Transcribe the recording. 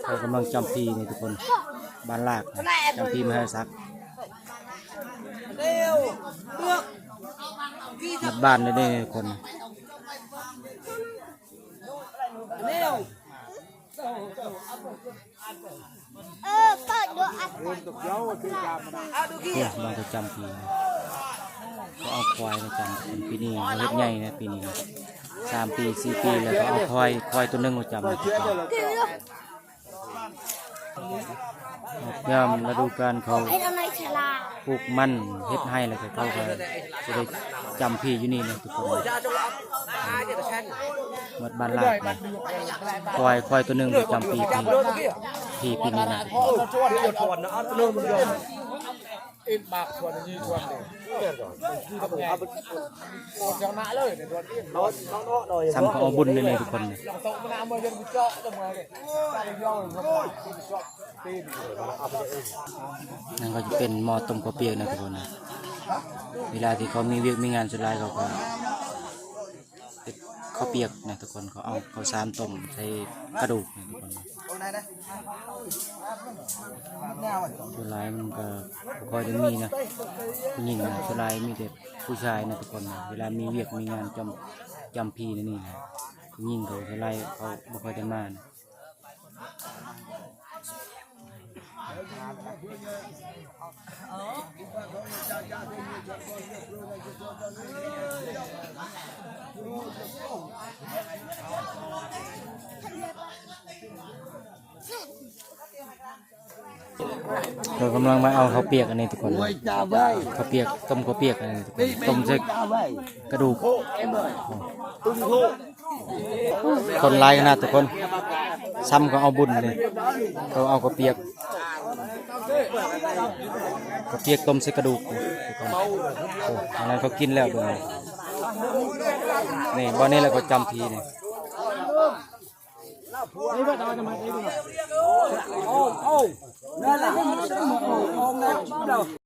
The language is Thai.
เรากำลังจำพีนี่ทุกคนบ้านลากจำพีมหาศักดิ์นัดบ้านได้ทุกคนเปิดดูอัดเนี่ยบางก็จำพีก็เอาควายมาจำเป็นปีนี้เล็กใหญ่นะปีนี้3 ปี 4 ปีแล้วก็เอาควายตัวนึงมาจำยามฤดูกาลเขาปลูกมันเฮ็ดให้แล้วก็เขาก็จะได้จำพีอยู่นี่เลยทุกคนมัดบ้านลากนะควายตัวนึงจำปีปีนี้นะซ้ำเขาเอาบุญเลยทุกคนนั่นก็จะเป็นหม้อต้มข้าวเปียกนะทุกคนนะเวลาที่เขามีเวียกมีงานสุดท้ายเขาก็ข้าวเปียกนะทุกคนเขาเอาข้าวสารต้มใส่กระดูกนะทุกคนสุดท้ายมันก็คอยจะมีนะผู้หญิงนะสุดท้ายมีแต่ผู้ชายนะทุกคนนะเวลามีเวียกมีงานจำพีนี่นะผู้หญิงเขาสุดท้ายเขาบ่ค่อยได้มานะเรากำลังมาเอาข้าวเปียกอันนี้ทุกคนข้าวเปียกต้มข้าวเปียกอันนี้ทุกคนต้มใส่กระดูกคนไล่ขนาดทุกคนซ้ำก็เอาบุญเลยเขาเอาข้าวเปียกต้มใส่กระดูกทุกคนอันนั้นเขากินแล้วดูนี่บ้านนี้แหละเขาจำพีนี่นี่ว่าทำไมนี่ดูโอ้นั่นแหละ